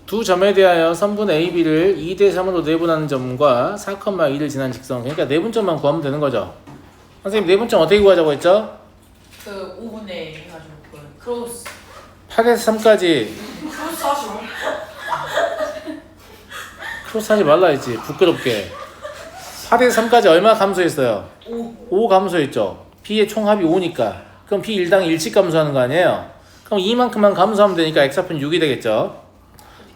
두 점에 대하여 선분 AB를 2대3으로 내분하는 점과 4,2를 지난 직선. 그러니까 내분점만 구하면 되는 거죠. 선생님 내분점 어떻게 구하자고 했죠? 그 5분의 해가지고 그 크로스 8에서 3까지 크로스 하시고 크로스 하지 말라 했지. 부끄럽게. 8에서 3까지 얼마 감소했어요? 5 감소했죠. B의 총합이 5니까. 그럼 B 1당 1씩 감소하는 거 아니에요? 그럼 이만큼만 감소하면 되니까 X좌표는 6이 되겠죠.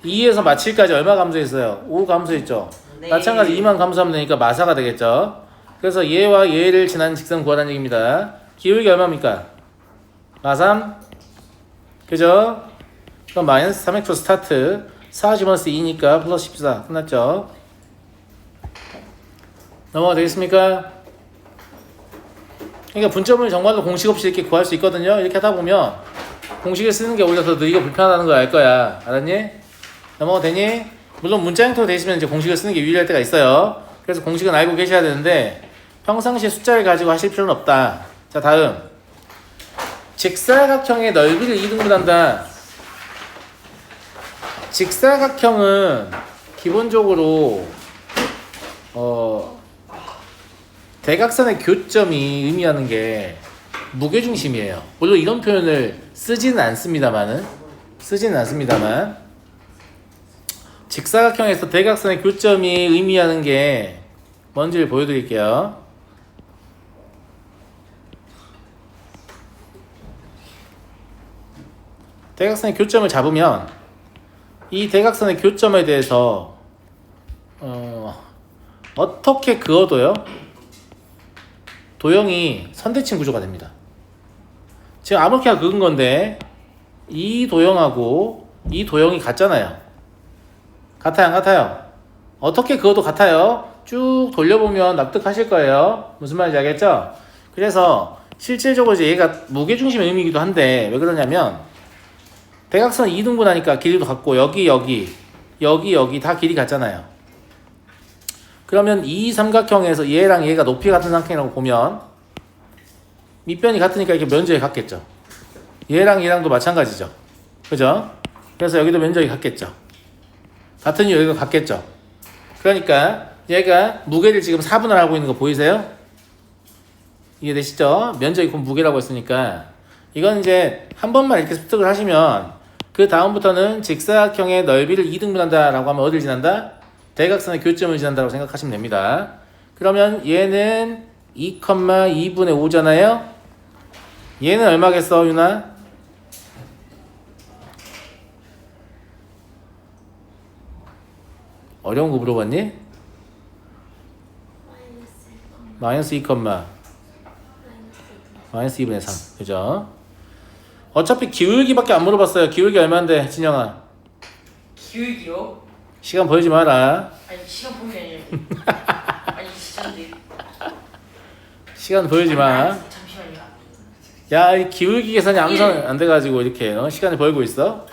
2에서 마7까지 얼마 감소했어요? 5 감소했죠. 네. 마찬가지 2만 감소하면 되니까 마사가 되겠죠. 그래서 얘와 얘를 지난 직선 구하라는 얘기입니다. 기울기 얼마입니까? 마3 그죠? 그럼 마이너스 3x 스타트 4 집어넣었을 때 2니까 플러스 14 끝났죠. 넘어가 되겠습니까? 그러니까 분점을 정말로 공식 없이 이렇게 구할 수 있거든요. 이렇게 하다 보면 공식을 쓰는 게 오히려 더 느리고 불편하다는 걸 알 거야. 알았니? 넘어가 되니? 물론 문자 형태로 돼 있으면 이제 공식을 쓰는 게 유리할 때가 있어요. 그래서 공식은 알고 계셔야 되는데 평상시에 숫자를 가지고 하실 필요는 없다. 자, 다음 직사각형의 넓이를 2등분한다. 직사각형은 기본적으로 대각선의 교점이 의미하는 게 무게중심이에요. 물론 이런 표현을 쓰지는 않습니다만 직사각형에서 대각선의 교점이 의미하는 게 뭔지를 보여드릴게요. 대각선의 교점을 잡으면 이 대각선의 교점에 대해서 어떻게 그어도요 도형이 선대칭 구조가 됩니다. 지금 아무렇게나 그은 건데 이 도형하고 이 도형이 같잖아요. 같아요 안 같아요? 어떻게 그어도 같아요. 쭉 돌려보면 납득하실 거예요. 무슨 말인지 알겠죠? 그래서 실질적으로 이제 얘가 무게중심의 의미이기도 한데 왜 그러냐면 대각선 2등분하니까 길이도 같고 여기 다 길이 같잖아요. 그러면 이 삼각형에서 얘랑 얘가 높이 같은 삼각형이라고 보면 밑변이 같으니까 이렇게 면적이 같겠죠. 얘랑 얘랑도 마찬가지죠. 그죠? 그래서 여기도 면적이 같겠죠. 같은 이유 여기도 같겠죠. 그러니까 얘가 무게를 지금 4분할 하고 있는 거 보이세요? 이해되시죠? 면적이 곧 무게라고 했으니까 이건 이제 한 번만 이렇게 습득을 하시면 그 다음부터는 직사각형의 넓이를 2등분한다 라고 하면 어딜 지난다? 대각선의 교점을 지난다고 생각하시면 됩니다. 그러면 얘는 2,2분의 5잖아요. 얘는 얼마겠어, 유나? 어려운 거 물어봤니? 마이너스 2, 마이너스 2분의 3. 그죠? 어차피 기울기밖에 안 물어봤어요. 기울기 얼마인데, 진영아? 기울기요? 시간 벌지 마라. 아니 시간 보면 아니 진짜인데 시간 벌지 마. 잠시만요. 야, 이 기울기 계산이 아무선 안 돼가지고 이렇게 시간을 벌고 있어?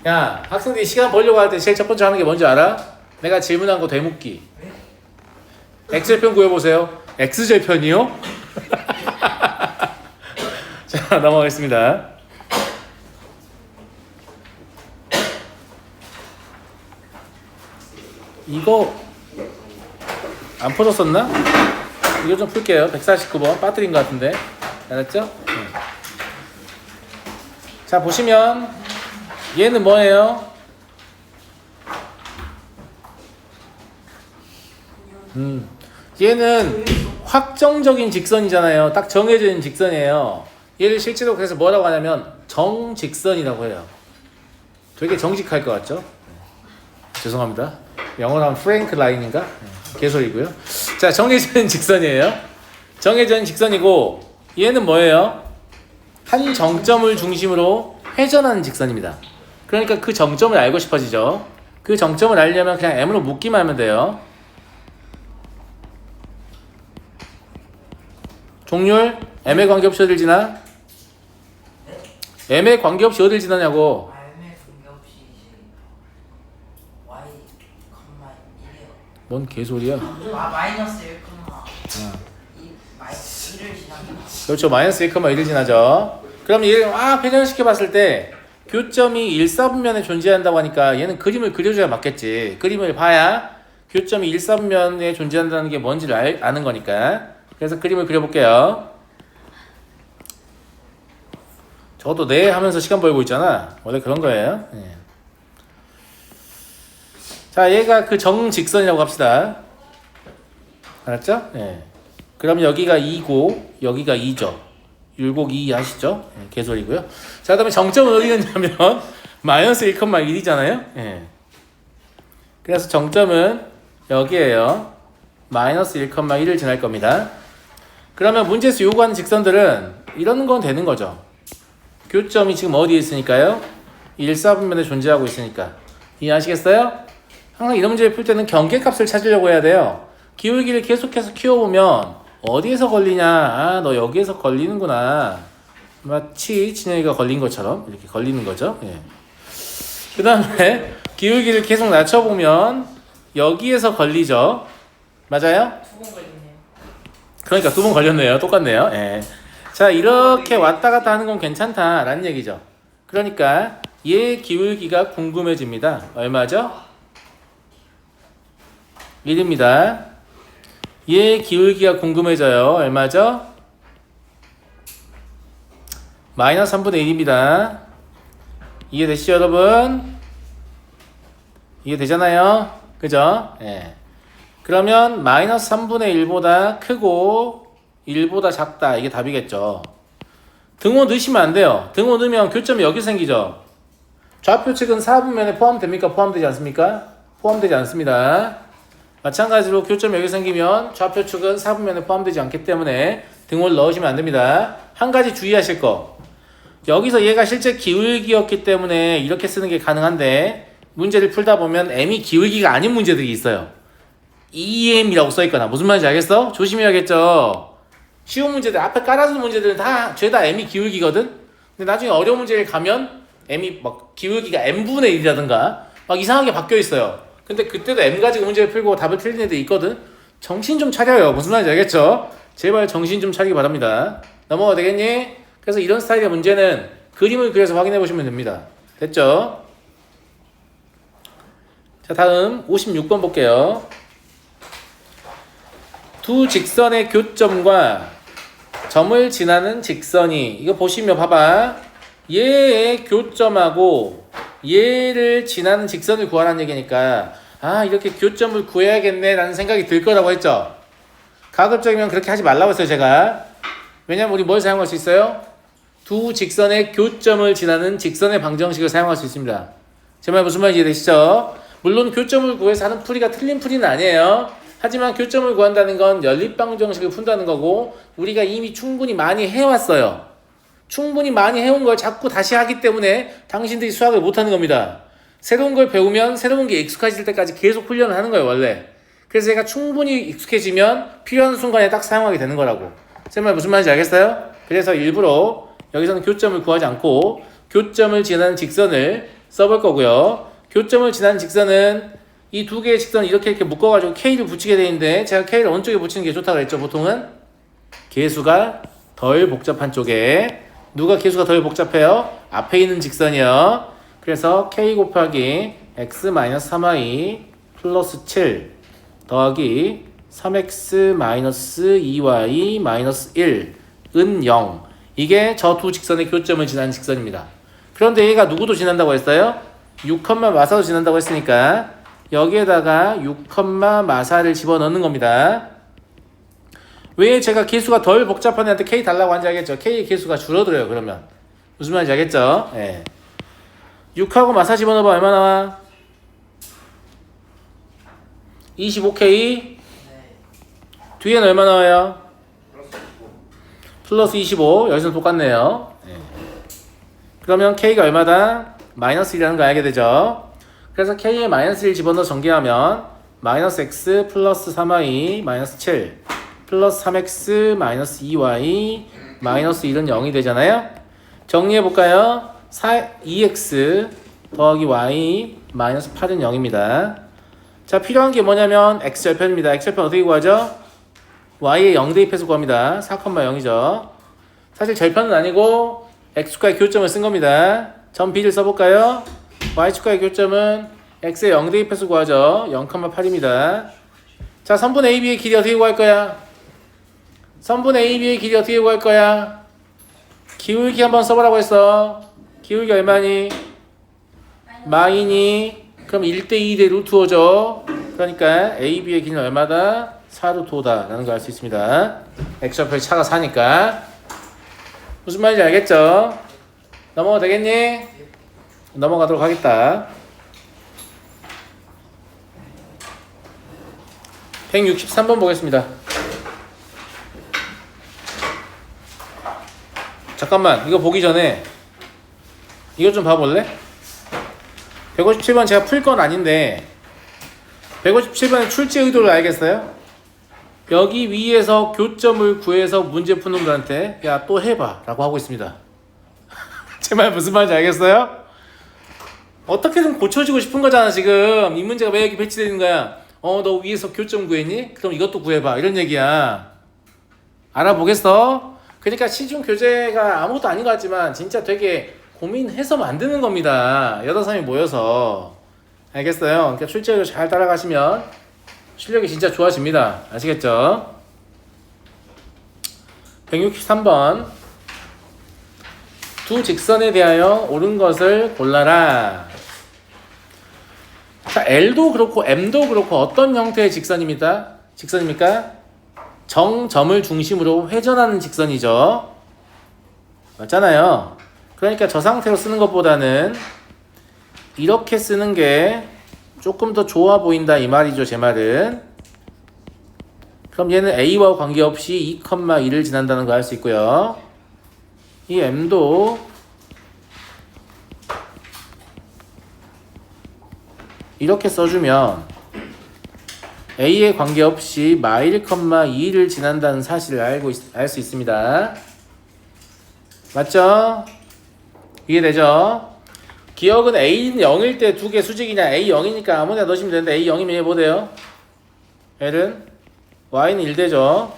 야, 학생들이 시간 벌려고 할 때 제일 첫 번째 하는 게 뭔지 알아? 내가 질문한 거 되묻기. X절편 구해보세요. X절편이요? 자, 넘어가겠습니다. 이거 안 풀었었나? 이거 좀 풀게요. 149번 빠뜨린 것 같은데. 알았죠? 자, 보시면 얘는 뭐예요? 얘는 확정적인 직선이잖아요. 딱 정해져 있는 직선이에요. 얘를 실제로 그래서 뭐라고 하냐면 정직선이라고 해요. 되게 정직할 것 같죠? 죄송합니다. 영어로 하면 프랭크 라인인가? 개소리고요. 자, 정해져 있는 직선이에요. 정해져 있는 직선이고 얘는 뭐예요? 한 정점을 중심으로 회전하는 직선입니다. 그러니까 그 정점을 알고 싶어지죠. 그 정점을 알려면 그냥 M으로 묶기만 하면 돼요. 종률 M에 관계없이 어딜 지나? M에 관계없이 어딜 지나냐고. M에 관계없이 y, 1이요. 뭔 개소리야? 마이너스 1, 이 마이너스 1을 지나면 그렇죠. 마이너스 1,1을 지나죠. 그럼 얘를 회전시켜 봤을 때 교점이 1, 4분면에 존재한다고 하니까 얘는 그림을 그려줘야 맞겠지. 그림을 봐야 교점이 1, 4분면에 존재한다는 게 뭔지를 아는 거니까. 그래서 그림을 그려볼게요. 저도 네 하면서 시간 벌고 있잖아. 원래 그런 거예요. 예. 자, 얘가 그 정직선이라고 합시다. 알았죠? 예. 그럼 여기가 2고 여기가 2죠. 율곡 2 아시죠? 예, 개소리고요. 자, 그다음에 정점은 어디 있냐면 마이너스 1,1이잖아요. 예. 그래서 정점은 여기에요. 마이너스 1,1을 지날 겁니다. 그러면 문제에서 요구하는 직선들은 이런 건 되는 거죠. 교점이 지금 어디에 있으니까요? 1, 4분면에 존재하고 있으니까. 이해하시겠어요? 항상 이런 문제를 풀 때는 경계값을 찾으려고 해야 돼요. 기울기를 계속해서 키워보면 어디에서 걸리냐? 아, 너 여기에서 걸리는구나. 마치 진영이가 걸린 것처럼 이렇게 걸리는 거죠. 예. 그 다음에 기울기를 계속 낮춰보면 여기에서 걸리죠. 맞아요? 2번 걸리네요. 그러니까 2번 걸렸네요. 똑같네요. 예. 자, 이렇게 왔다 갔다 하는 건 괜찮다라는 얘기죠. 그러니까 얘 기울기가 궁금해집니다. 얼마죠? 1입니다. 얘 기울기가 궁금해져요. 얼마죠? 마이너스 3분의 1입니다. 이해되시죠, 여러분? 이해되잖아요? 그죠? 예. 그러면 마이너스 3분의 1보다 크고 1보다 작다. 이게 답이겠죠. 등호 넣으시면 안 돼요. 등호 넣으면 교점이 여기 생기죠. 좌표 측은 4분면에 포함됩니까? 포함되지 않습니까? 포함되지 않습니다. 마찬가지로 교점이 여기 생기면 좌표 측은 4분면에 포함되지 않기 때문에 등호를 넣으시면 안 됩니다. 한 가지 주의하실 거. 여기서 얘가 실제 기울기였기 때문에 이렇게 쓰는 게 가능한데 문제를 풀다 보면 m이 기울기가 아닌 문제들이 있어요. EM이라고 써있거나 무슨 말인지 알겠어? 조심해야겠죠. 쉬운 문제들 앞에 깔아주는 문제들은 다 죄다 m이 기울기거든. 근데 나중에 어려운 문제를 가면 m이 막 기울기가 m분의 1이라든가 막 이상하게 바뀌어 있어요. 근데 그때도 m 가지고 문제를 풀고 답을 틀린 애들 있거든. 정신 좀 차려요. 무슨 말인지 알겠죠? 제발 정신 좀 차리기 바랍니다. 넘어가 되겠니? 그래서 이런 스타일의 문제는 그림을 그려서 확인해 보시면 됩니다. 됐죠? 자, 다음 56번 볼게요. 두 직선의 교점과 점을 지나는 직선이, 이거 보시면 봐봐. 얘의 교점하고 얘를 지나는 직선을 구하라는 얘기니까 아, 이렇게 교점을 구해야겠네 라는 생각이 들 거라고 했죠. 가급적이면 그렇게 하지 말라고 했어요, 제가. 왜냐면 우리 뭘 사용할 수 있어요? 두 직선의 교점을 지나는 직선의 방정식을 사용할 수 있습니다. 제 말 무슨 말인지 이해되시죠? 물론 교점을 구해서 하는 풀이가 틀린 풀이는 아니에요. 하지만 교점을 구한다는 건 연립방정식을 푼다는 거고 우리가 이미 충분히 많이 해왔어요. 충분히 많이 해온 걸 자꾸 다시 하기 때문에 당신들이 수학을 못하는 겁니다. 새로운 걸 배우면 새로운 게 익숙해질 때까지 계속 훈련을 하는 거예요, 원래. 그래서 제가 충분히 익숙해지면 필요한 순간에 딱 사용하게 되는 거라고. 제 말 무슨 말인지 알겠어요? 그래서 일부러 여기서는 교점을 구하지 않고 교점을 지나는 직선을 써볼 거고요. 교점을 지나는 직선은 이 두 개의 직선을 이렇게 묶어가지고 K를 붙이게 돼 있는데 제가 K를 어느 쪽에 붙이는 게 좋다고 그랬죠? 보통은 개수가 덜 복잡한 쪽에. 누가 개수가 덜 복잡해요? 앞에 있는 직선이요. 그래서 K 곱하기 x-3y 플러스 7 더하기 3x-2y 1은 0. 이게 저 두 직선의 교점을 지나는 직선입니다. 그런데 얘가 누구도 지난다고 했어요? 6, 마사도 지난다고 했으니까 여기에다가 6, 마사를 집어넣는 겁니다. 왜 제가 개수가 덜 복잡한 애한테 K 달라고 하는지 알겠죠? K의 개수가 줄어들어요, 그러면. 무슨 말인지 알겠죠? 예. 6하고 마사 집어넣어봐. 얼마 나와? 25K? 네. 뒤에는 얼마 나와요? 플러스 25. 여기서는 똑같네요. 예. 그러면 K가 얼마다? 마이너스 1이라는 거 알게 되죠? 그래서 K에 마이너스 1 집어넣어 전개하면 마이너스 X 플러스 3Y 마이너스 7 플러스 3X 마이너스 2Y 마이너스 1은 0이 되잖아요. 정리해볼까요? 2X 더하기 Y 마이너스 8은 0입니다. 자, 필요한 게 뭐냐면 X절편입니다. X절편 어떻게 구하죠? Y에 0 대입해서 구합니다. 4,0이죠. 사실 절편은 아니고 X과의 교점을 쓴 겁니다. 점 B를 써볼까요? y축과의 교점은 x의 0 대입해서 구하죠. 0,8입니다. 자, 선분 AB의 길이 어떻게 구할 거야? 선분 AB의 길이 어떻게 구할 거야? 기울기 한번 써보라고 했어. 기울기 얼마니? 마이니. 그럼 1대2 대 루트 5죠. 그러니까 AB의 길이는 얼마다? 4루트 5다 라는 걸 알 수 있습니다. x좌표의 차가 4니까. 무슨 말인지 알겠죠? 넘어가도 되겠니? 넘어가도록 하겠다. 163번 보겠습니다. 잠깐만, 이거 보기 전에 이거 좀 봐볼래? 157번 제가 풀 건 아닌데 157번의 출제 의도를 알겠어요? 여기 위에서 교점을 구해서 문제 푸는 놈들한테 야, 또 해봐 라고 하고 있습니다. 제 말 무슨 말인지 알겠어요? 어떻게든 고쳐지고 싶은 거잖아. 지금 이 문제가 왜 여기 배치되는 거야? 너 위에서 교점 구했니? 그럼 이것도 구해봐 이런 얘기야. 알아보겠어? 그러니까 시중 교재가 아무것도 아닌 것 같지만 진짜 되게 고민해서 만드는 겁니다. 8사람이 모여서. 알겠어요? 그러니까 출제를 잘 따라가시면 실력이 진짜 좋아집니다. 아시겠죠? 163번 두 직선에 대하여 옳은 것을 골라라. 자, L도 그렇고 M도 그렇고 어떤 형태의 직선입니까? 정점을 중심으로 회전하는 직선이죠. 맞잖아요. 그러니까 저 상태로 쓰는 것보다는 이렇게 쓰는 게 조금 더 좋아 보인다 이 말이죠. 제 말은. 그럼 얘는 A와 관계없이 2,2를 지난다는 거 알 수 있고요. 이 M도 이렇게 써주면 A에 관계없이 마일, 2를 지난다는 사실을 알 수 있습니다. 맞죠? 이해되죠? 기억은 A는 0일 때 두 개 수직이냐? A 0이니까 아무데나 넣으시면 되는데 A 0이면 얘 뭐 돼요? L은 Y는 1 되죠?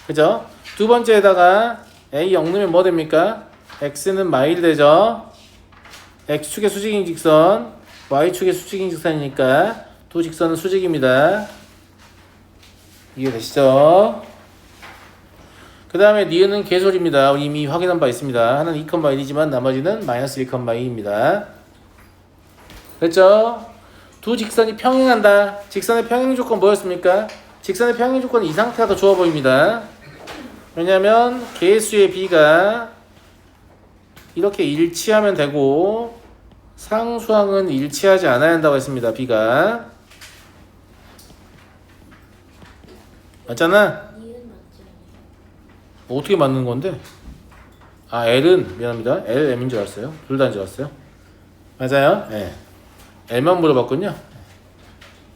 그죠? 두 번째에다가 A 0 넣으면 뭐 됩니까? X는 마일 되죠? X축의 수직인 직선, Y축의 수직인 직선이니까 두 직선은 수직입니다. 이해되시죠? 그 다음에 니은은 개소리입니다. 우리 이미 확인한 바 있습니다. 하나는 2,1이지만 나머지는 마이너스 1,2입니다. 그랬죠? 두 직선이 평행한다. 직선의 평행 조건 뭐였습니까? 직선의 평행 조건은 이 상태가 더 좋아 보입니다. 왜냐하면 개수의 B가 이렇게 일치하면 되고 상수항은 일치하지 않아야 한다고 했습니다. B가 맞잖아? 어떻게 맞는 건데? 아, L은 미안합니다. L, M인 줄 알았어요. 둘 다인 줄 알았어요. 맞아요? 예. 네. L만 물어봤군요.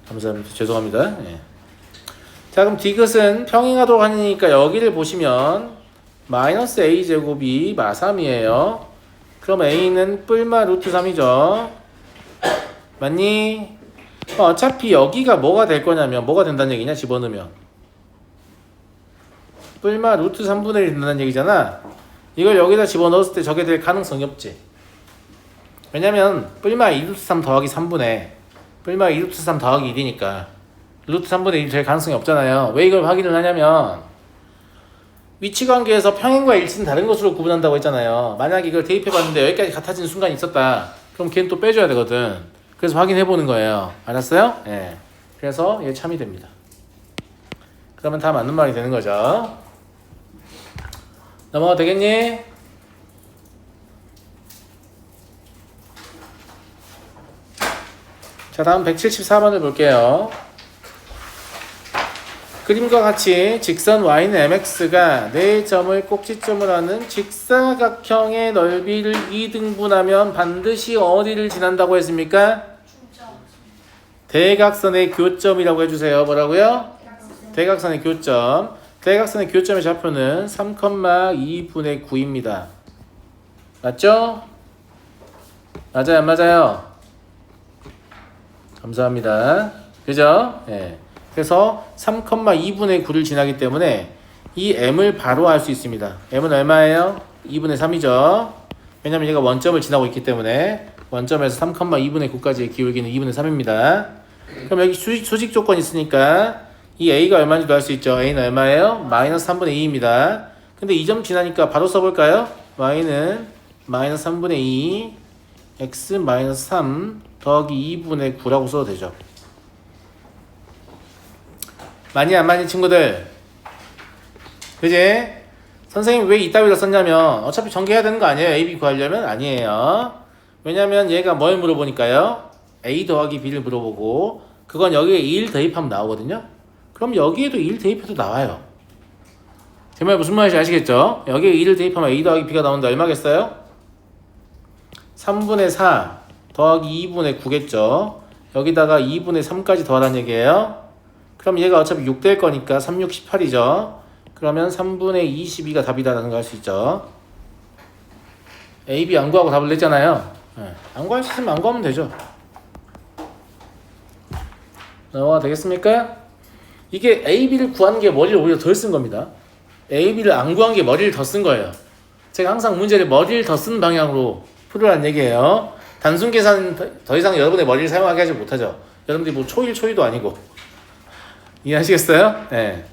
감사합니다. 죄송합니다. 예. 자, 그럼 디귿은 평행하도록 하니까 여기를 보시면 마이너스 A 제곱이 마3이에요. 그럼 A는 뿔마 루트 3이죠. 맞니? 어차피 여기가 뭐가 될 거냐면 뭐가 된다는 얘기냐? 집어넣으면 뿔마 루트 3분의 1이 된다는 얘기잖아. 이걸 여기다 집어넣었을 때 저게 될 가능성이 없지. 왜냐면 뿔마 2루트 3 더하기 3분의 뿔마 2루트 3 더하기 1이니까 루트 3분의 1이 될 가능성이 없잖아요. 왜 이걸 확인을 하냐면 위치관계에서 평행과 일치는 다른 것으로 구분한다고 했잖아요. 만약에 이걸 대입해봤는데 여기까지 같아지는 순간이 있었다. 그럼 걔는 또 빼줘야 되거든. 그래서 확인해보는 거예요. 알았어요? 예. 네. 그래서 얘 참이 됩니다. 그러면 다 맞는 말이 되는 거죠. 넘어가도 되겠니? 자, 다음 174번을 볼게요. 그림과 같이 직선 y는 mx가 4점을 꼭지점을 하는 직사각형의 넓이를 2등분하면 반드시 어디를 지난다고 했습니까? 대각선의 교점이라고 해주세요. 뭐라고요? 대각선의 교점. 대각선의 교점의 좌표는 3,2분의 9입니다. 맞죠? 맞아요, 안 맞아요? 감사합니다. 그죠? 예. 그래서 3,2분의 9를 지나기 때문에 이 m을 바로 알 수 있습니다. m은 얼마예요? 2분의 3이죠. 왜냐면 얘가 원점을 지나고 있기 때문에 원점에서 3,2분의 9까지의 기울기는 2분의 3입니다. 그럼 여기 수직 조건이 있으니까 이 a가 얼마인지도 알 수 있죠. a는 얼마예요? 마이너스 3분의 2입니다. 근데 이 점 지나니까 바로 써볼까요? y는 마이너스 3분의 2 x 마이너스 3 더하기 2분의 9라고 써도 되죠. 많이 안 많이 친구들? 그지? 선생님 왜 이따위로 썼냐면 어차피 전개해야 되는 거 아니에요? a, b 구하려면? 아니에요. 왜냐면 얘가 뭘 물어보니까요. a 더하기 b를 물어보고 그건 여기에 1 대입하면 나오거든요. 그럼 여기에도 1 대입해도 나와요. 제 말 무슨 말인지 아시겠죠? 여기에 1을 대입하면 a 더하기 b가 나오는데 얼마겠어요? 3분의 4 더하기 2분의 9겠죠. 여기다가 2분의 3까지 더하라는 얘기예요. 그럼 얘가 어차피 6 될 거니까 3, 6, 18이죠. 그러면 3분의 22가 답이다라는 걸 알 수 있죠. A, B 안 구하고 답을 냈잖아요. 네. 안 구할 수 있으면 안 구하면 되죠. 넘어가 되겠습니까? 이게 A, B를 구하는 게 머리를 오히려 덜 쓴 겁니다. A, B를 안 구한 게 머리를 더 쓴 거예요. 제가 항상 문제를 머리를 더 쓴 방향으로 풀으라는 얘기예요. 단순 계산 더 이상 여러분의 머리를 사용하게 하지 못하죠. 여러분들이 뭐 초일도 아니고. 이해하시겠어요? 네.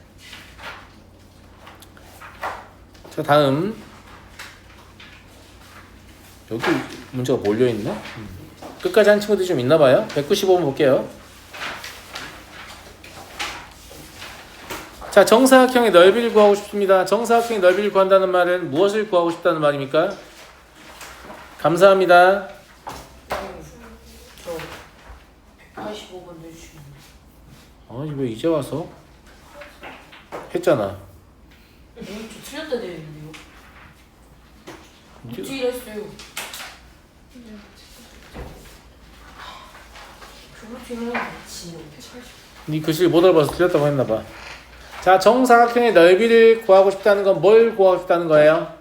자, 다음. 여기 문제가 몰려있네? 끝까지 한 친구들이 좀 있나봐요. 195번 볼게요. 자, 정사각형의 넓이를 구하고 싶습니다. 정사각형의 넓이를 구한다는 말은 무엇을 구하고 싶다는 말입니까? 감사합니다. 저 185번 내주시면. 아니, 왜 이제 와서? 했잖아. 저 틀렸다 되는데요. 어떻게 이랬어요? 그렇게는 진짜 180. 네 글씨를 못 알아봐서 틀렸다고 했나봐. 자, 정사각형의 넓이를 구하고 싶다는 건 뭘 구하고 싶다는 거예요?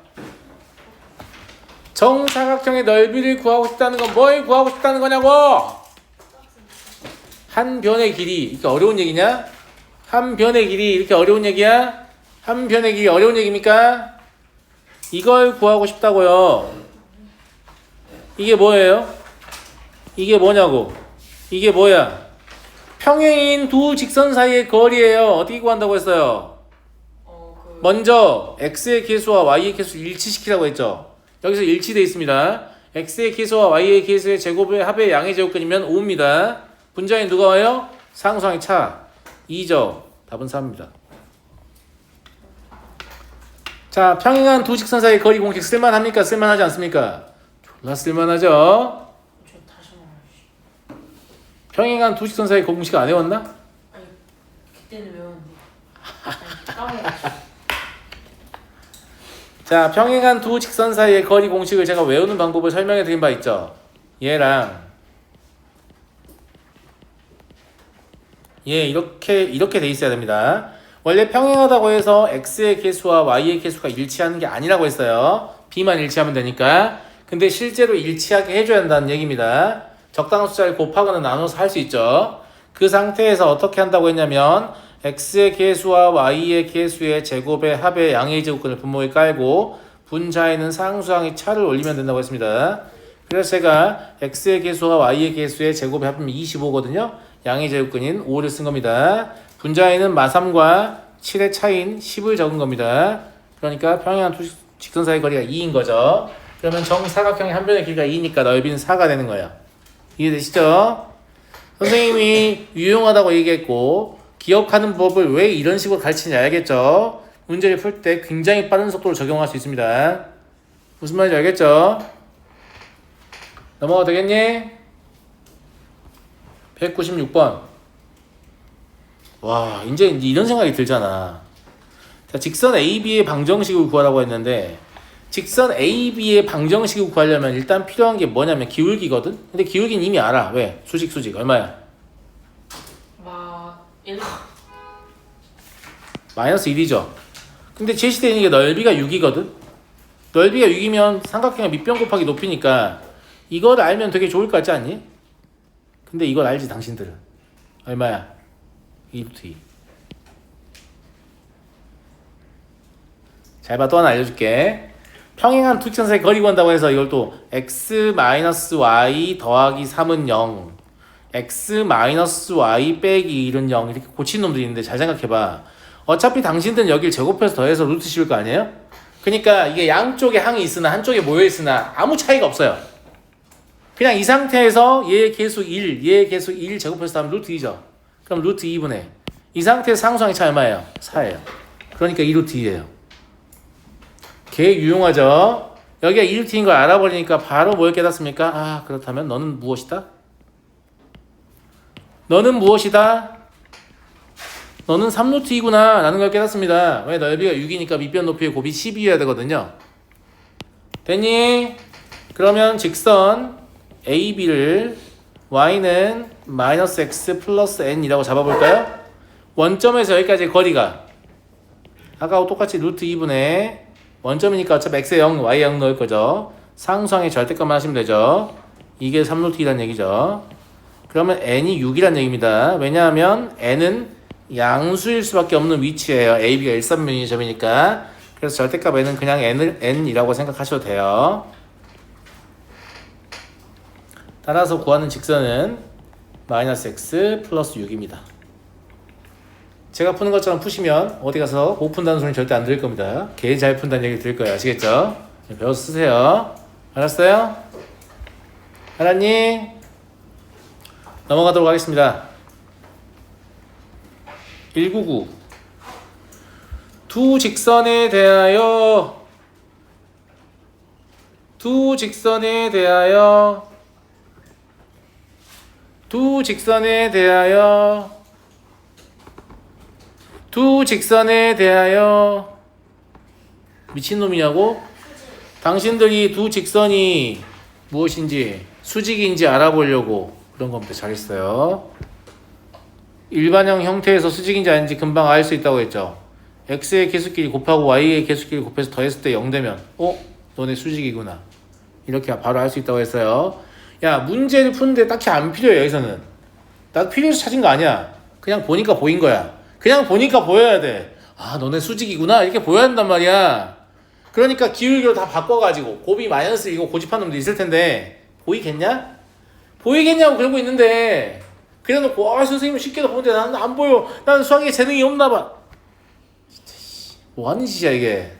정사각형의 넓이를 구하고 싶다는 건 뭘 구하고 싶다는 거냐고! 한 변의 길이 이렇게 어려운 얘기냐? 한 변의 길이 이렇게 어려운 얘기야? 한 변의 길이 어려운 얘기입니까? 이걸 구하고 싶다고요. 이게 뭐예요? 이게 뭐냐고? 이게 뭐야? 평행인 두 직선 사이의 거리예요. 어떻게 구한다고 했어요? 먼저 x의 계수와 y의 계수를 일치시키라고 했죠. 여기서 일치되어 있습니다. x의 계수와 y의 계수의 제곱의 합의 양의 제곱근이면 5입니다. 분자에 누가 와요? 상수항의 차 2죠. 답은 3입니다. 자, 평행한 두 직선 사이의 거리 공식 쓸만합니까? 쓸만하지 않습니까? 졸라 쓸만하죠. 저 다시 말하시. 평행한 두 직선 사이의 공식 안 외웠나? 아니 그때는 외웠는데. 까먹었어. 자, 평행한 두 직선 사이의 거리 공식을 제가 외우는 방법을 설명해 드린 바 있죠. 얘랑 얘 이렇게 돼 있어야 됩니다. 원래 평행하다고 해서 x의 계수와 y의 계수가 일치하는 게 아니라고 했어요. b만 일치하면 되니까. 근데 실제로 일치하게 해줘야 한다는 얘기입니다. 적당한 숫자를 곱하거나 나눠서 할 수 있죠. 그 상태에서 어떻게 한다고 했냐면 x의 계수와 y의 계수의 제곱의 합의 양의 제곱근을 분모에 깔고 분자에는 상수항의 차를 올리면 된다고 했습니다. 그래서 제가 x의 계수와 y의 계수의 제곱의 합이면 25거든요. 양의 제곱근인 5를 쓴 겁니다. 분자에는 마3과 7의 차인 10을 적은 겁니다. 그러니까 평행한 두 직선 사이 거리가 2인 거죠. 그러면 정사각형의 한 변의 길이가 2니까 넓이는 4가 되는 거예요. 이해되시죠? 선생님이 유용하다고 얘기했고 기억하는 법을 왜 이런 식으로 가르치는지 알겠죠? 문제를 풀 때 굉장히 빠른 속도로 적용할 수 있습니다. 무슨 말인지 알겠죠? 넘어가도 되겠니? 196번. 와, 이제 이런 생각이 들잖아. 자, 직선 AB의 방정식을 구하라고 했는데 직선 AB의 방정식을 구하려면 일단 필요한 게 뭐냐면 기울기거든? 근데 기울기는 이미 알아. 왜? 수직 얼마야? 막 1. 마이너스 1이죠. 근데 제시되어 있는 게 넓이가 6이거든? 넓이가 6이면 삼각형의 밑변 곱하기 높이니까 이걸 알면 되게 좋을 것 같지 않니? 근데 이걸 알지 당신들은. 얼마야? 2루트 2. 잘 봐, 또 하나 알려줄게. 평행한 두 직선 사이 거리 구한다고 해서 이걸 또 x-y 더하기 3은 0, x-y 빼기 1은 0 이렇게 고친 놈들이 있는데 잘 생각해봐. 어차피 당신들은 여기를 제곱해서 더해서 루트 씌울 거 아니에요? 그러니까 이게 양쪽에 항이 있으나 한쪽에 모여있으나 아무 차이가 없어요. 그냥 이 상태에서 얘의 개수 1, 얘의 개수 1 제곱해서 하면 루트 2죠. 그럼 루트 2분의 이 상태에서 상수항의 차 얼마예요? 4예요. 그러니까 2루트 2예요. 개 유용하죠? 여기가 2루트인 걸 알아버리니까 바로 뭘 깨닫습니까? 아, 그렇다면 너는 무엇이다? 너는 무엇이다? 너는 3루트이구나 라는 걸 깨닫습니다. 왜? 넓이가 6이니까 밑변 높이의 곱이 12여야 되거든요. 됐니? 그러면 직선 AB를 y는 마이너스 x 플러스 n이라고 잡아볼까요? 원점에서 여기까지의 거리가 아까하고 똑같이 루트 2분의 원점이니까 어차피 x에 0, y에 0 넣을 거죠. 상수항의 절대값만 하시면 되죠. 이게 3루트 2란 얘기죠. 그러면 n이 6이란 얘기입니다. 왜냐하면 n은 양수일 수밖에 없는 위치예요. AB가 일삼면의 점이니까. 그래서 절대값 n은 그냥 n이라고 생각하셔도 돼요. 따라서 구하는 직선은 마이너스 x 플러스 6입니다. 제가 푸는 것처럼 푸시면 어디 가서 못 푼다는 소리 절대 안 들을 겁니다. 개 잘 푼다는 얘기 들을 거예요. 아시겠죠? 배워서 쓰세요. 알았어요? 알았니? 넘어가도록 하겠습니다. 199 두 직선에 대하여 두 직선에 대하여 미친놈이냐고? 당신들이 두 직선이 무엇인지 수직인지 알아보려고 그런 겁니다. 잘했어요. 일반형 형태에서 수직인지 아닌지 금방 알 수 있다고 했죠. x의 개수끼리 곱하고 y의 개수끼리 곱해서 더했을 때 0 되면 너네 수직이구나 이렇게 바로 알 수 있다고 했어요. 야, 문제를 푸는데 딱히 안 필요해. 여기서는 나도 필요해서 찾은 거 아니야. 그냥 보니까 보인 거야. 그냥 보니까 보여야 돼. 아, 너네 수직이구나 이렇게 보여야 한단 말이야. 그러니까 기울기로 다 바꿔가지고 곱이 마이너스 이거 고집한 놈도 있을 텐데 보이겠냐? 보이겠냐고 그러고 있는데 그래놓고 선생님 쉽게도 보는데 나는 안 보여. 나는 수학에 재능이 없나 봐. 진짜 뭐 하는 짓이야 이게.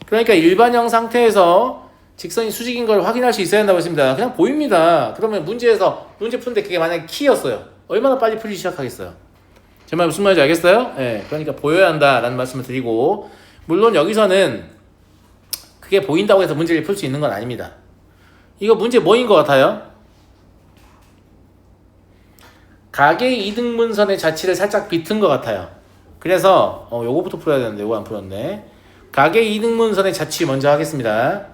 그러니까 일반형 상태에서 직선이 수직인 걸 확인할 수 있어야 한다고 했습니다. 그냥 보입니다. 그러면 문제 푸는데 그게 만약에 키였어요. 얼마나 빨리 풀기 시작하겠어요. 제 말 무슨 말인지 알겠어요? 네, 그러니까 보여야 한다라는 말씀을 드리고, 물론 여기서는 그게 보인다고 해서 문제를 풀 수 있는 건 아닙니다. 이거 문제 뭐인 것 같아요? 각의 이등분선의 자치를 살짝 비튼 것 같아요. 그래서 요거부터 풀어야 되는데 요거 안 풀었네. 각의 이등분선의 자치 먼저 하겠습니다.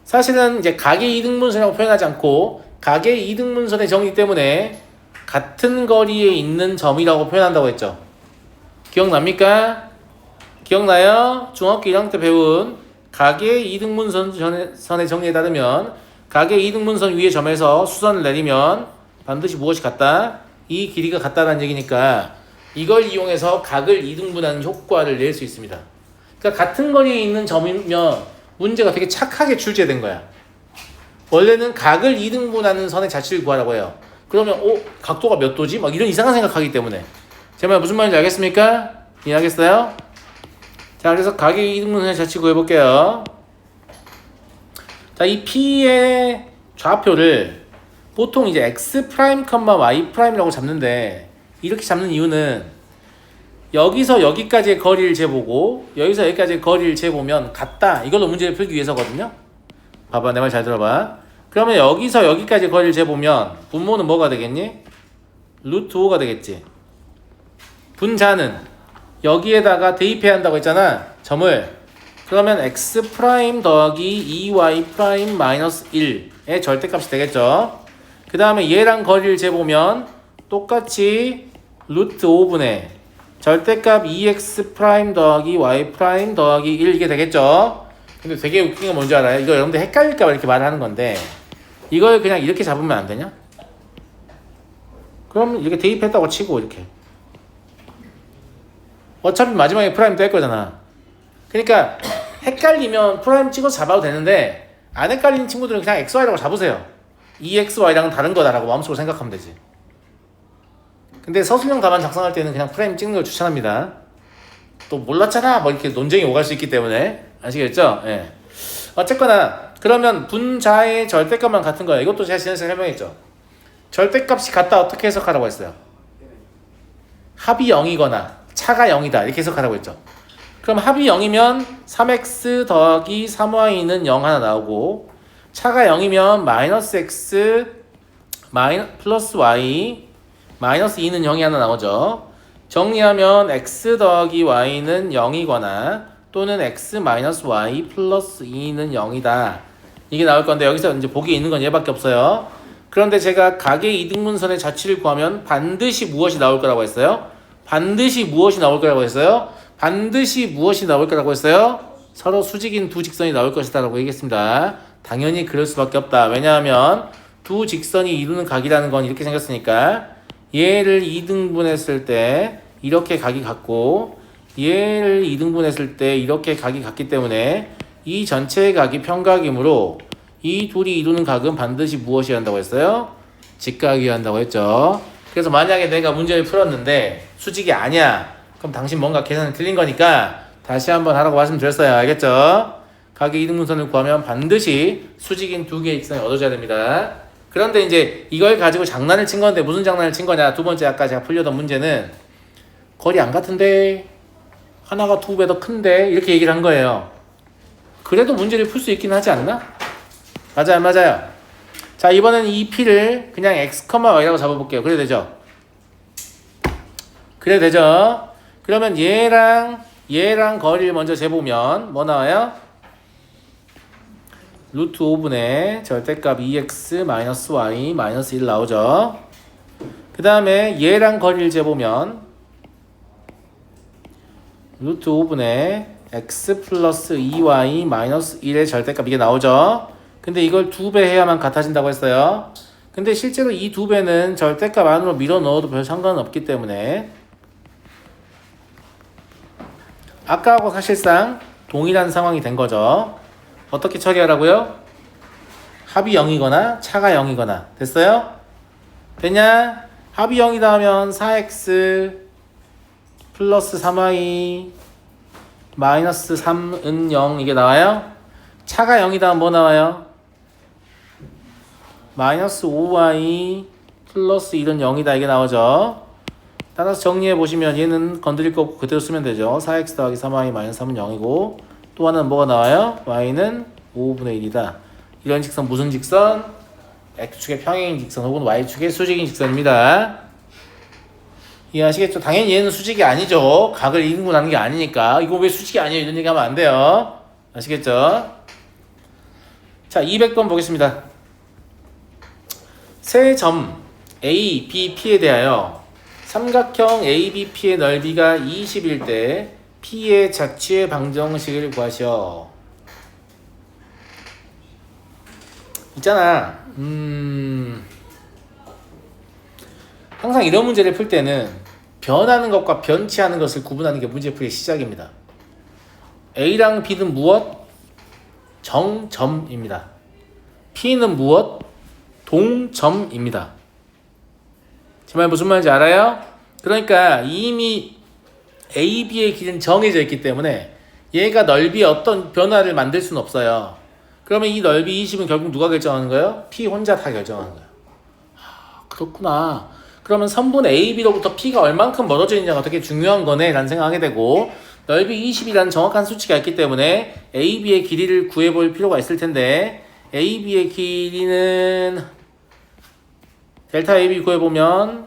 사실은 이제 각의 이등분선이라고 표현하지 않고 각의 이등분선의 정의 때문에 같은 거리에 있는 점이라고 표현한다고 했죠. 기억납니까? 기억나요? 중학교 1학년 때 배운 각의 이등분선의 정리에 따르면 각의 이등분선 위의 점에서 수선을 내리면 반드시 무엇이 같다? 이 길이가 같다는 얘기니까 이걸 이용해서 각을 이등분하는 효과를 낼 수 있습니다. 그러니까 같은 거리에 있는 점이면 문제가 되게 착하게 출제된 거야. 원래는 각을 이등분하는 선의 자치를 구하라고 해요. 그러면 각도가 몇 도지? 막 이런 이상한 생각하기 때문에. 제 말 무슨 말인지 알겠습니까? 이해하겠어요? 자, 그래서 각의 이등분선의 자치 구해볼게요. 자, 이 P의 좌표를 보통 이제 x 프라임, y 프라임이라고 잡는데 이렇게 잡는 이유는 여기서 여기까지의 거리를 재보고 여기서 여기까지의 거리를 재보면 같다. 이걸로 문제를 풀기 위해서거든요. 봐봐, 내 말 잘 들어봐. 그러면 여기서 여기까지 거리를 재보면 분모는 뭐가 되겠니? 루트 5가 되겠지. 분자는 여기에다가 대입해야 한다고 했잖아. 점을. 그러면 x 프라임 더하기 2y 프라임 마이너스 1의 절대값이 되겠죠. 그 다음에 얘랑 거리를 재보면 똑같이 루트 5분의 절대값 2x 프라임 더하기 y 프라임 더하기 1 이게 되겠죠. 근데 되게 웃긴 건 뭔지 알아요? 이거 여러분들 헷갈릴까봐 이렇게 말을 하는 건데 이걸 그냥 이렇게 잡으면 안 되냐? 그럼 이렇게 대입했다고 치고 이렇게 어차피 마지막에 프라임 뗄 거잖아. 그러니까 헷갈리면 프라임 찍어서 잡아도 되는데 안 헷갈리는 친구들은 그냥 XY라고 잡으세요. EXY랑은 다른 거다라고 마음속으로 생각하면 되지. 근데 서술형 답안 작성할 때는 그냥 프라임 찍는 걸 추천합니다. 또 몰랐잖아 뭐 이렇게 논쟁이 오갈 수 있기 때문에 아시겠죠? 예. 어쨌거나 그러면 분자의 절대값만 같은 거예요. 이것도 제가 지난주에 설명했죠. 절대값이 같다 어떻게 해석하라고 했어요? 합이 0이거나 차가 0이다 이렇게 해석하라고 했죠. 그럼 합이 0이면 3x 더하기 3y는 0 하나 나오고 차가 0이면 마이너스 x 플러스 y 마이너스 2는 0이 하나 나오죠. 정리하면 x 더하기 y는 0이거나 또는 x 마이너스 y 플러스 2는 0이다. 이게 나올 건데 여기서 이제 보기에 있는 건 얘밖에 없어요. 그런데 제가 각의 이등분선의 자취를 구하면 반드시 무엇이 나올 거라고 했어요? 반드시 무엇이 나올 거라고 했어요? 반드시 무엇이 나올 거라고 했어요? 서로 수직인 두 직선이 나올 것이다 라고 얘기했습니다. 당연히 그럴 수밖에 없다. 왜냐하면 두 직선이 이루는 각이라는 건 이렇게 생겼으니까 얘를 2등분했을 때 이렇게 각이 같고 얘를 2등분했을 때 이렇게 각이 같기 때문에 이 전체의 각이 평각이므로 이 둘이 이루는 각은 반드시 무엇이어야 한다고 했어요? 직각이어야 한다고 했죠. 그래서 만약에 내가 문제를 풀었는데 수직이 아니야. 그럼 당신 뭔가 계산이 틀린 거니까 다시 한번 하라고 말씀드렸어요. 알겠죠? 각의 2등분선을 구하면 반드시 수직인 두 개의 직선이 얻어져야 됩니다. 그런데 이제 이걸 가지고 장난을 친 건데 무슨 장난을 친 거냐? 두 번째 아까 제가 풀려던 문제는 거리 안 같은데 하나가 2배 더 큰데 이렇게 얘기를 한 거예요. 그래도 문제를 풀 수 있긴 하지 않나? 맞아요, 맞아요. 자, 이번엔 이 P를 그냥 x, y라고 잡아볼게요. 그래도 되죠? 그래도 되죠? 그러면 얘랑 거리를 먼저 재보면 뭐 나와요? 루트 5분의 절대값 2x 마이너스 y 마이너스 1 나오죠. 그 다음에 얘랑 거리를 재보면 루트 5분의 x 플러스 2y 마이너스 1의 절대값 이게 나오죠. 근데 이걸 2배 해야만 같아진다고 했어요. 근데 실제로 이 2배는 절대값 안으로 밀어 넣어도 별 상관은 없기 때문에 아까하고 사실상 동일한 상황이 된 거죠. 어떻게 처리하라고요? 합이 0이거나 차가 0이거나 됐어요? 됐냐? 합이 0이다 하면 4x 플러스 3y 마이너스 3은 0 이게 나와요? 차가 0이다 하면 뭐 나와요? 마이너스 5y 플러스 1은 0이다 이게 나오죠. 따라서 정리해 보시면 얘는 건드릴 거 없고 그대로 쓰면 되죠. 4x 더하기 3y 마이너스 3은 0이고 또 하나는 뭐가 나와요? y는 5분의 1이다. 이런 직선 무슨 직선? x축의 평행인 직선 혹은 y축의 수직인 직선입니다. 이해하시겠죠? 당연히 얘는 수직이 아니죠. 각을 2등분하는 게 아니니까. 이거 왜 수직이 아니에요? 이런 얘기 하면 안 돼요. 아시겠죠? 자, 200번 보겠습니다. 세 점 A, B, P에 대하여 삼각형 A, B, P의 넓이가 20일 때 P의 자취의 방정식을 구하시오. 있잖아. 항상 이런 문제를 풀 때는 변하는 것과 변치 않은 것을 구분하는 게 문제풀이의 시작입니다. A랑 B는 무엇? 정점입니다. P는 무엇? 동점입니다. 제 말 무슨 말인지 알아요? 그러니까 이미 A, B의 길은 정해져 있기 때문에 얘가 넓이에 어떤 변화를 만들 수는 없어요. 그러면 이 넓이 20은 결국 누가 결정하는 거예요? P 혼자 다 결정하는 거예요. 그렇구나. 그러면 선분 AB로부터 P가 얼만큼 멀어져 있느냐가 되게 중요한 거네 라는 생각하게 되고 넓이 20이라는 정확한 수치가 있기 때문에 AB의 길이를 구해볼 필요가 있을 텐데 AB의 길이는 델타 AB 구해보면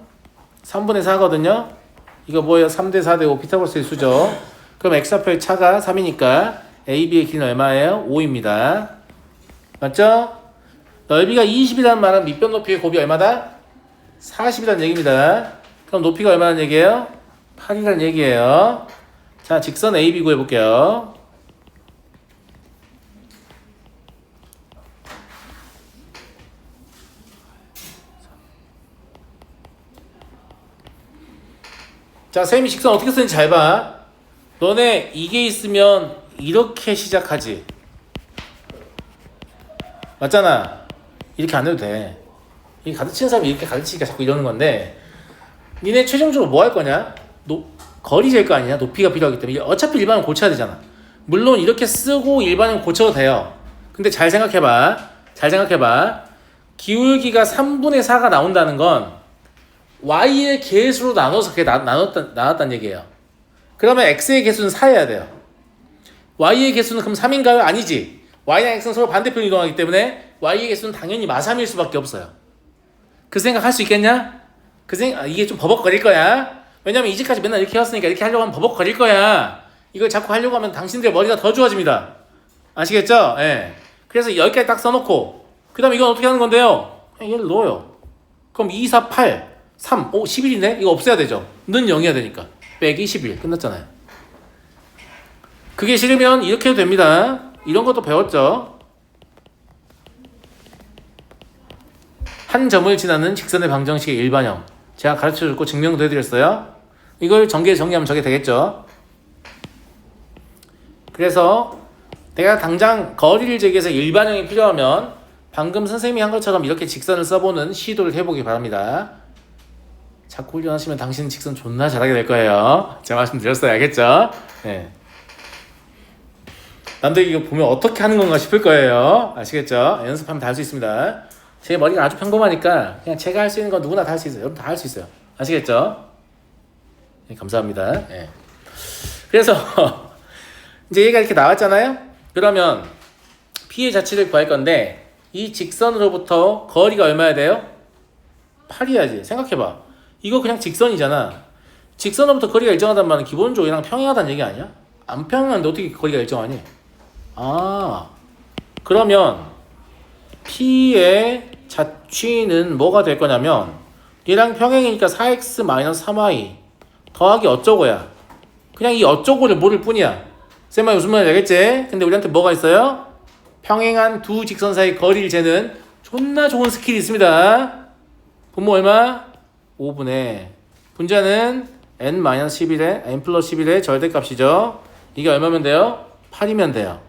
3분의 4거든요. 이거 뭐예요? 3대 4대 5 피타고라스의 수죠. 그럼 X좌표의 차가 3이니까 AB의 길이는 얼마예요? 5입니다. 맞죠? 넓이가 20이라는 말은 밑변 높이의 곱이 얼마다? 40이라는 얘기입니다. 그럼 높이가 얼마라는 얘기예요? 8이라는 얘기예요. 자, 직선 AB 구해볼게요. 자, 쌤이 직선 어떻게 쓰는지 잘 봐. 너네 이게 있으면 이렇게 시작하지. 맞잖아. 이렇게 안 해도 돼. 이 가르치는 사람이 이렇게 가르치니까 자꾸 이러는 건데, 니네 최종적으로 뭐 할 거냐? 거리 잴 거 아니냐? 높이가 필요하기 때문에 어차피 일반은 고쳐야 되잖아. 물론 이렇게 쓰고 일반은 고쳐도 돼요. 근데 잘 생각해봐. 기울기가 3분의 4가 나온다는 건 y의 개수로 나눠서 그게 나왔다는 얘기예요. 그러면 x의 개수는 4여야 돼요. y의 개수는 그럼 3인가요? 아니지. y랑 x는 서로 반대편 이동하기 때문에 y의 개수는 당연히 마3일 수밖에 없어요. 그 생각 할 수 있겠냐? 이게 좀 버벅거릴 거야. 왜냐면 이제까지 맨날 이렇게 해왔으니까 이렇게 하려고 하면 버벅거릴 거야. 이걸 자꾸 하려고 하면 당신들의 머리가 더 좋아집니다. 아시겠죠? 예. 그래서 여기까지 딱 써놓고, 그 다음에 이건 어떻게 하는 건데요? 그냥 얘를 넣어요. 그럼 2, 4, 8, 3, 5, 11이네? 이거 없애야 되죠. 는 0이어야 되니까. 빼기 11. 끝났잖아요. 그게 싫으면 이렇게 해도 됩니다. 이런 것도 배웠죠. 한 점을 지나는 직선의 방정식의 일반형. 제가 가르쳐줬고 증명도 해드렸어요. 이걸 정리하면 저게 되겠죠. 그래서 내가 당장 거리를 재기해서 일반형이 필요하면 방금 선생님이 한 것처럼 이렇게 직선을 써보는 시도를 해보기 바랍니다. 자꾸 훈련하시면 당신은 직선 존나 잘하게 될 거예요. 제가 말씀드렸어요. 알겠죠? 네. 남들이 이거 보면 어떻게 하는 건가 싶을 거예요. 아시겠죠? 연습하면 다 할 수 있습니다. 제 머리가 아주 평범하니까 그냥 제가 할 수 있는 건 누구나 다 할 수 있어요. 여러분 다 할 수 있어요. 아시겠죠? 네, 감사합니다. 네. 그래서 이제 얘가 이렇게 나왔잖아요. 그러면 P의 자치를 구할 건데 이 직선으로부터 거리가 얼마야 돼요? 8이야지. 생각해봐. 이거 그냥 직선이잖아. 직선으로부터 거리가 일정하단 말은 기본적으로 얘랑 평행하다는 얘기 아니야? 안 평행한데 어떻게 거리가 일정하니? 그러면 P의 자취는 뭐가 될 거냐면 얘랑 평행이니까 4x-3y 더하기 어쩌고야. 그냥 이 어쩌고를 모를 뿐이야. 쌤아 무슨 말인지 알겠지? 근데 우리한테 뭐가 있어요? 평행한 두 직선 사이 거리를 재는 존나 좋은 스킬이 있습니다. 분모 얼마? 5분의 분자는 n-11의 n 플러스 11의 절대값이죠. 이게 얼마면 돼요? 8이면 돼요.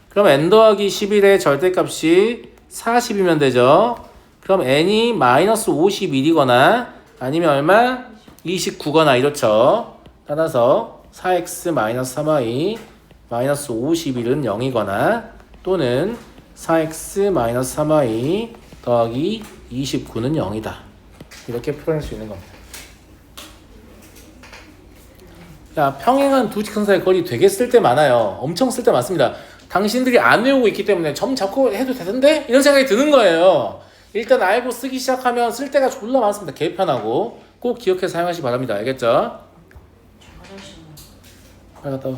그럼 n 더하기 11의 절대값이 40이면 되죠. 그럼 n이 마이너스 51이거나 아니면 얼마? 29거나 이렇죠. 따라서 4x-3y 마이너스 51은 0이거나 또는 4x-3y 더하기 29는 0이다. 이렇게 표현할 수 있는 겁니다. 야, 평행한 두 직선 사이 거리 되게 쓸 때 많아요. 엄청 쓸 때 많습니다. 당신들이 안 외우고 있기 때문에 점 잡고 해도 되는데? 이런 생각이 드는 거예요. 일단 알고 쓰기 시작하면 쓸 때가 졸라 많습니다. 개 편하고 꼭 기억해서 사용하시기 바랍니다. 알겠죠? 화장실. 빨리 갔다 와.